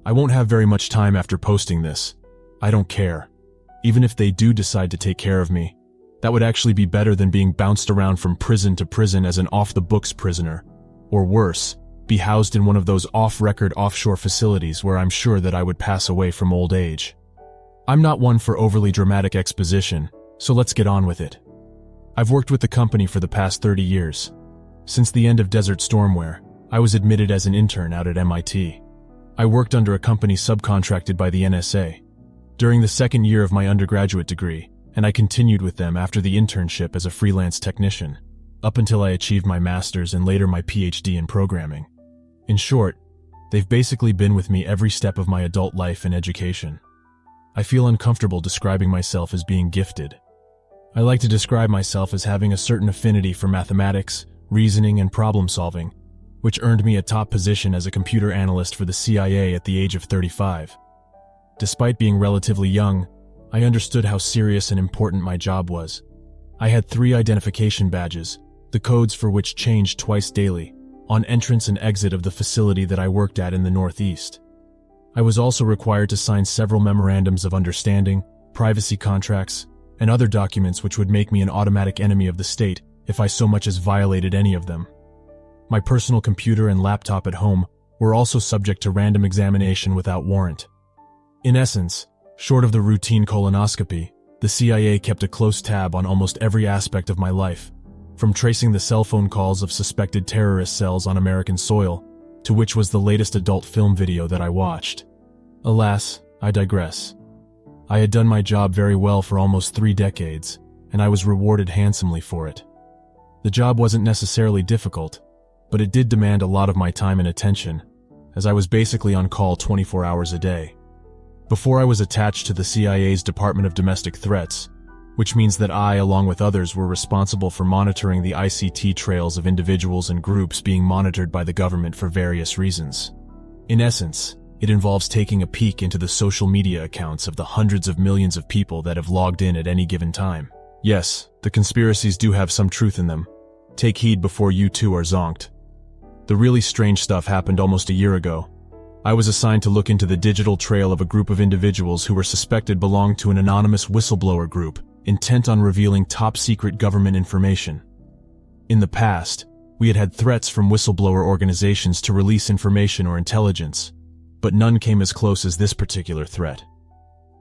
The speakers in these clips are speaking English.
I won't have very much time after posting this. I don't care. Even if they do decide to take care of me, that would actually be better than being bounced around from prison to prison as an off-the-books prisoner. Or worse, be housed in one of those off-record offshore facilities where I'm sure that I would pass away from old age. I'm not one for overly dramatic exposition, so let's get on with it. I've worked with the company for the past 30 years. Since the end of Desert Stormware, I was admitted as an intern out at MIT. I worked under a company subcontracted by the NSA during the second year of my undergraduate degree, and I continued with them after the internship as a freelance technician, up until I achieved my master's and later my PhD in programming. In short, they've basically been with me every step of my adult life and education. I feel uncomfortable describing myself as being gifted. I like to describe myself as having a certain affinity for mathematics, reasoning, and problem solving, which earned me a top position as a computer analyst for the CIA at the age of 35. Despite being relatively young, I understood how serious and important my job was. I had 3 identification badges, the codes for which changed twice daily, on entrance and exit of the facility that I worked at in the Northeast. I was also required to sign several memorandums of understanding, privacy contracts, and other documents which would make me an automatic enemy of the state if I so much as violated any of them. My personal computer and laptop at home were also subject to random examination without warrant. In essence, short of the routine colonoscopy, the CIA kept a close tab on almost every aspect of my life, from tracing the cell phone calls of suspected terrorist cells on American soil, to which was the latest adult film video that I watched. Alas, I digress. I had done my job very well for almost 3 decades, and I was rewarded handsomely for it. The job wasn't necessarily difficult, but it did demand a lot of my time and attention, as I was basically on call 24 hours a day. Before I was attached to the CIA's Department of Domestic Threats, which means that I, along with others, were responsible for monitoring the ICT trails of individuals and groups being monitored by the government for various reasons. In essence, it involves taking a peek into the social media accounts of the hundreds of millions of people that have logged in at any given time. Yes, the conspiracies do have some truth in them. Take heed before you too are zonked. The really strange stuff happened almost a year ago. I was assigned to look into the digital trail of a group of individuals who were suspected belonged to an anonymous whistleblower group intent on revealing top-secret government information. In the past, we had had threats from whistleblower organizations to release information or intelligence, but none came as close as this particular threat.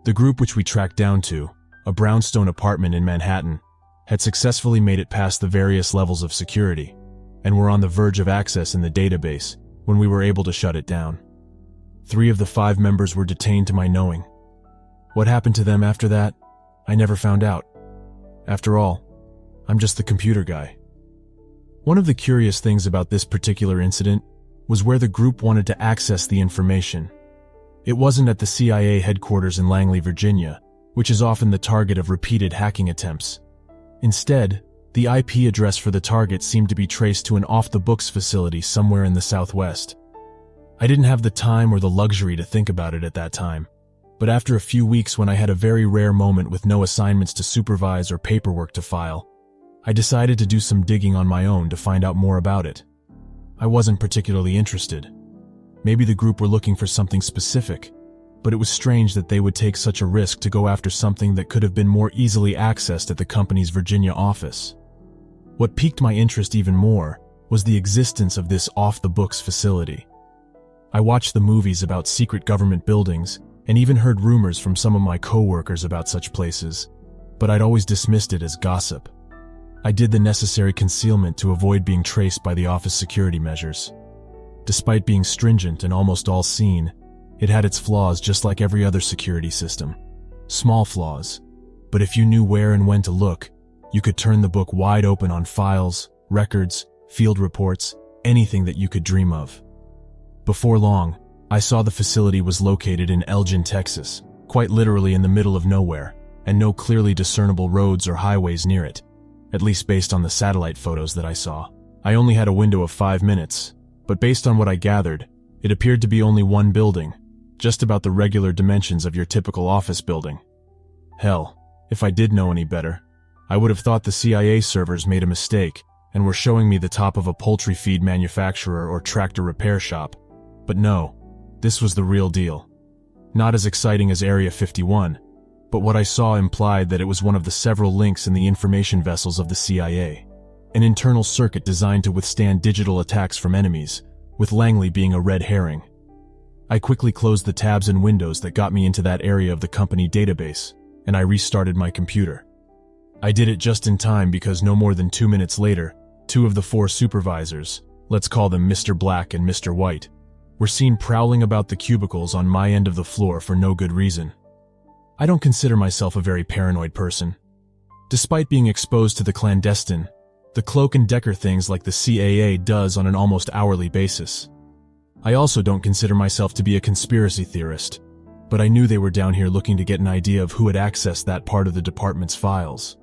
The group which we tracked down to, a brownstone apartment in Manhattan, had successfully made it past the various levels of security, and were on the verge of access in the database when we were able to shut it down. 3 of the 5 members were detained to my knowing. What happened to them after that, I never found out. After all, I'm just the computer guy. One of the curious things about this particular incident was where the group wanted to access the information. It wasn't at the CIA headquarters in Langley, Virginia, which is often the target of repeated hacking attempts. Instead, the IP address for the target seemed to be traced to an off-the-books facility somewhere in the Southwest. I didn't have the time or the luxury to think about it at that time, but after a few weeks when I had a very rare moment with no assignments to supervise or paperwork to file, I decided to do some digging on my own to find out more about it. I wasn't particularly interested. Maybe the group were looking for something specific, but it was strange that they would take such a risk to go after something that could have been more easily accessed at the company's Virginia office. What piqued my interest even more was the existence of this off-the-books facility. I watched the movies about secret government buildings and even heard rumors from some of my co-workers about such places, but I'd always dismissed it as gossip. I did the necessary concealment to avoid being traced by the office security measures. Despite being stringent and almost all seen, it had its flaws just like every other security system. Small flaws, but if you knew where and when to look, you could turn the book wide open on files, records, field reports, anything that you could dream of. Before long, I saw the facility was located in Elgin, Texas, quite literally in the middle of nowhere, and no clearly discernible roads or highways near it, at least based on the satellite photos that I saw. I only had a window of 5 minutes, but based on what I gathered, it appeared to be only one building, just about the regular dimensions of your typical office building. Hell, if I did know any better, I would have thought the CIA servers made a mistake and were showing me the top of a poultry feed manufacturer or tractor repair shop. But no, This was the real deal. Not as exciting as Area 51, but what I saw implied that it was one of the several links in the information vessels of the CIA, an internal circuit designed to withstand digital attacks from enemies, with Langley being a red herring. I quickly closed the tabs and windows that got me into that area of the company database, and I restarted my computer. I did it just in time because no more than 2 minutes later, 2 of the 4 supervisors, let's call them Mr. Black and Mr. White, were seen prowling about the cubicles on my end of the floor for no good reason. I don't consider myself a very paranoid person. Despite being exposed to the clandestine, the cloak and decker things like the CAA does on an almost hourly basis. I also don't consider myself to be a conspiracy theorist, but I knew they were down here looking to get an idea of who had accessed that part of the department's files.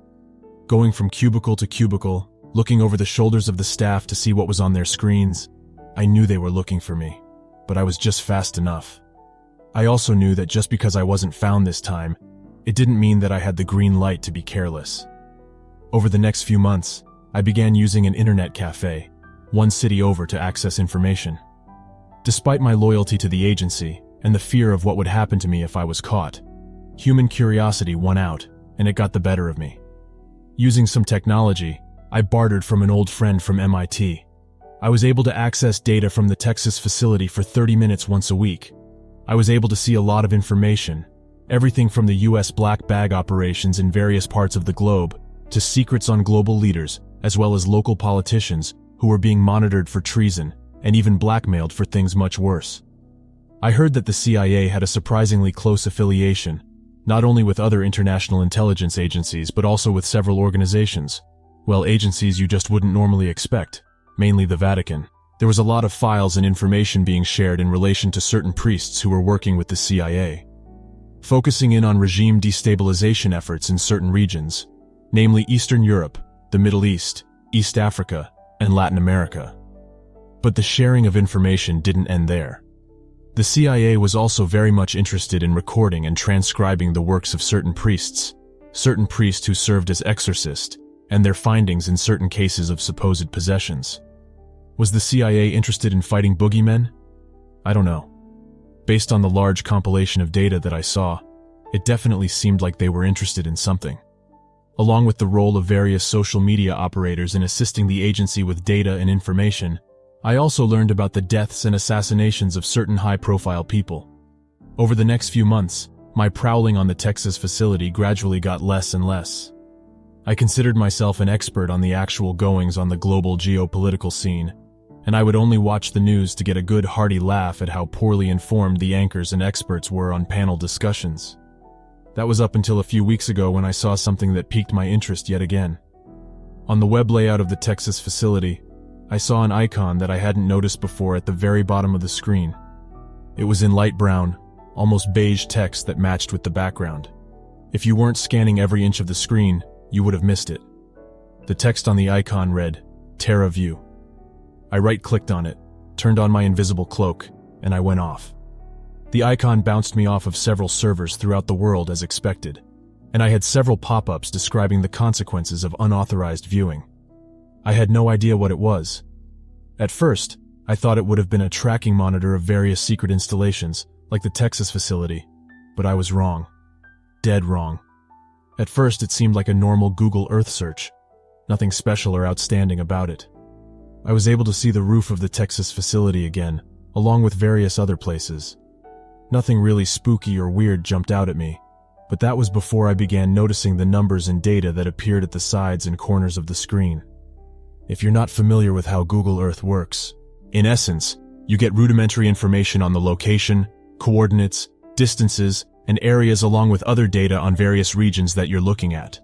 Going from cubicle to cubicle, looking over the shoulders of the staff to see what was on their screens, I knew they were looking for me, but I was just fast enough. I also knew that just because I wasn't found this time, it didn't mean that I had the green light to be careless. Over the next few months, I began using an internet cafe, 1 city over, to access information. Despite my loyalty to the agency and the fear of what would happen to me if I was caught, human curiosity won out, and it got the better of me. Using some technology, I bartered from an old friend from MIT. I was able to access data from the Texas facility for 30 minutes once a week. I was able to see a lot of information, everything from the US black bag operations in various parts of the globe, to secrets on global leaders, as well as local politicians who were being monitored for treason and even blackmailed for things much worse. I heard that the CIA had a surprisingly close affiliation, not only with other international intelligence agencies but also with several organizations. Well, agencies you just wouldn't normally expect, mainly the Vatican. There was a lot of files and information being shared in relation to certain priests who were working with the CIA, focusing in on regime destabilization efforts in certain regions, namely Eastern Europe, the Middle East, East Africa, and Latin America. But the sharing of information didn't end there. The CIA was also very much interested in recording and transcribing the works of certain priests who served as exorcists, and their findings in certain cases of supposed possessions. Was the CIA interested in fighting boogeymen? I don't know. Based on the large compilation of data that I saw, it definitely seemed like they were interested in something. Along with the role of various social media operators in assisting the agency with data and information, I also learned about the deaths and assassinations of certain high-profile people. Over the next few months, my prowling on the Texas facility gradually got less and less. I considered myself an expert on the actual goings on the global geopolitical scene, and I would only watch the news to get a good hearty laugh at how poorly informed the anchors and experts were on panel discussions. That was up until a few weeks ago when I saw something that piqued my interest yet again. On the web layout of the Texas facility, I saw an icon that I hadn't noticed before at the very bottom of the screen. It was in light brown, almost beige text that matched with the background. If you weren't scanning every inch of the screen, you would have missed it. The text on the icon read, TerraView. I right-clicked on it, turned on my invisible cloak, and I went off. The icon bounced me off of several servers throughout the world as expected, and I had several pop-ups describing the consequences of unauthorized viewing. I had no idea what it was. At first, I thought it would have been a tracking monitor of various secret installations, like the Texas facility, but I was wrong. Dead wrong. At first, it seemed like a normal Google Earth search. Nothing special or outstanding about it. I was able to see the roof of the Texas facility again, along with various other places. Nothing really spooky or weird jumped out at me, but that was before I began noticing the numbers and data that appeared at the sides and corners of the screen. If you're not familiar with how Google Earth works, in essence, you get rudimentary information on the location, coordinates, distances, and areas along with other data on various regions that you're looking at.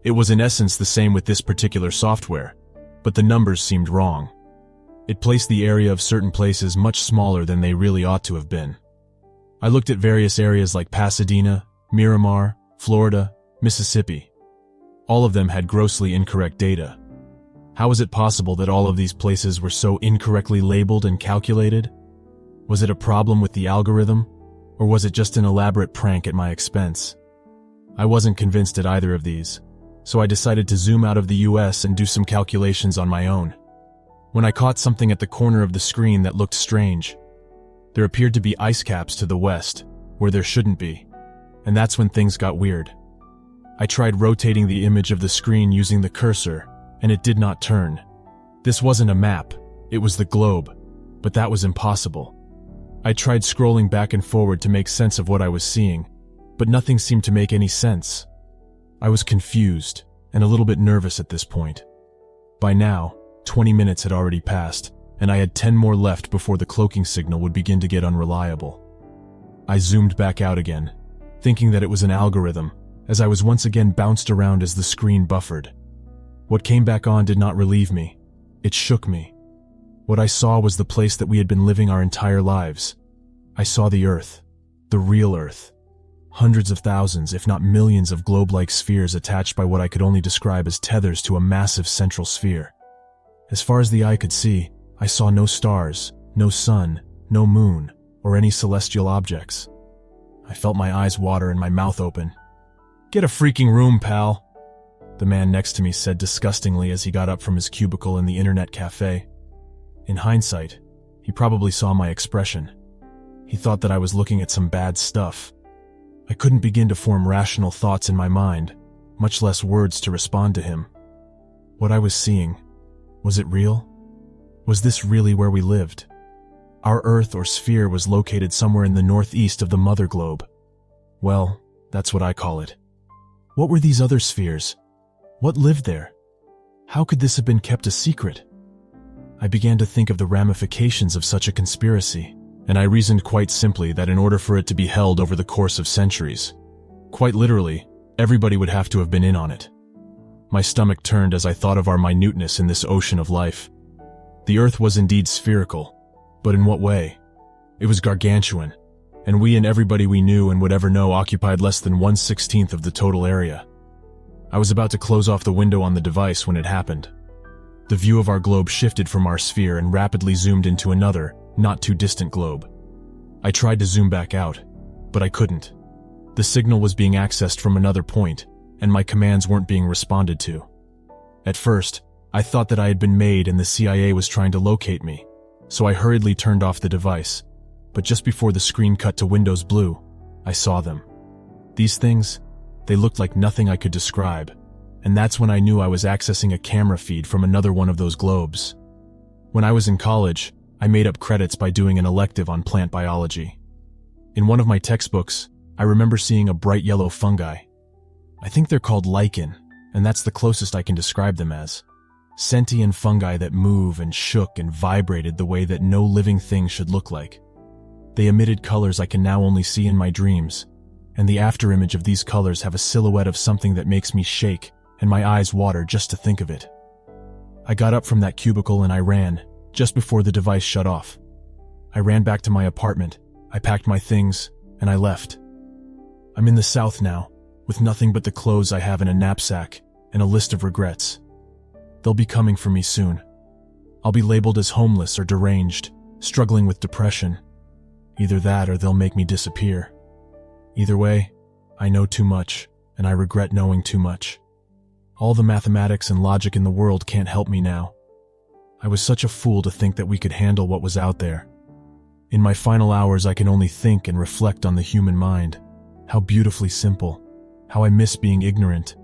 It was in essence the same with this particular software, but the numbers seemed wrong. It placed the area of certain places much smaller than they really ought to have been. I looked at various areas like Pasadena, Miramar, Florida, Mississippi. All of them had grossly incorrect data. How was it possible that all of these places were so incorrectly labeled and calculated? Was it a problem with the algorithm, or was it just an elaborate prank at my expense? I wasn't convinced at either of these, so I decided to zoom out of the US and do some calculations on my own. When I caught something at the corner of the screen that looked strange, There appeared to be ice caps to the west, where there shouldn't be. And that's when things got weird. I tried rotating the image of the screen using the cursor, and it did not turn. This wasn't a map, it was the globe, but that was impossible. I tried scrolling back and forward to make sense of what I was seeing, but nothing seemed to make any sense. I was confused and a little bit nervous at this point. By now, 20 minutes had already passed, and I had 10 more left before the cloaking signal would begin to get unreliable. I zoomed back out again, thinking that it was an algorithm, as I was once again bounced around as the screen buffered. What came back on did not relieve me. It shook me. What I saw was the place that we had been living our entire lives. I saw the Earth, the real Earth. Hundreds of thousands, if not millions of globe-like spheres attached by what I could only describe as tethers to a massive central sphere. As far as the eye could see, I saw no stars, no sun, no moon, or any celestial objects. I felt my eyes water and my mouth open. "Get a freaking room, pal," the man next to me said disgustingly as he got up from his cubicle in the internet cafe. In hindsight, he probably saw my expression. He thought that I was looking at some bad stuff. I couldn't begin to form rational thoughts in my mind, much less words to respond to him. What I was seeing, was it real? Was this really where we lived? Our Earth or sphere was located somewhere in the northeast of the mother globe. Well, that's what I call it. What were these other spheres? What lived there? How could this have been kept a secret? I began to think of the ramifications of such a conspiracy, and I reasoned quite simply that in order for it to be held over the course of centuries, quite literally, everybody would have to have been in on it. My stomach turned as I thought of our minuteness in this ocean of life. The Earth was indeed spherical, but in what way? It was gargantuan, and we and everybody we knew and would ever know occupied less than 1/16 of the total area. I was about to close off the window on the device when it happened. The view of our globe shifted from our sphere and rapidly zoomed into another, not too distant globe. I tried to zoom back out, but I couldn't. The signal was being accessed from another point, and my commands weren't being responded to. At first, I thought that I had been made and the CIA was trying to locate me, so I hurriedly turned off the device, but just before the screen cut to Windows Blue, I saw them. These things, they looked like nothing I could describe, and that's when I knew I was accessing a camera feed from another one of those globes. When I was in college, I made up credits by doing an elective on plant biology. In one of my textbooks, I remember seeing a bright yellow fungi. I think they're called lichen, and that's the closest I can describe them as. Sentient fungi that move and shook and vibrated the way that no living thing should look like. They emitted colors I can now only see in my dreams, and the afterimage of these colors have a silhouette of something that makes me shake and my eyes water just to think of it. I got up from that cubicle and I ran, just before the device shut off. I ran back to my apartment, I packed my things, and I left. I'm in the South now, with nothing but the clothes I have in a knapsack and a list of regrets. They'll be coming for me soon. I'll be labeled as homeless or deranged, struggling with depression. Either that or they'll make me disappear. Either way, I know too much, and I regret knowing too much. All the mathematics and logic in the world can't help me now. I was such a fool to think that we could handle what was out there. In my final hours, I can only think and reflect on the human mind. How beautifully simple. How I miss being ignorant.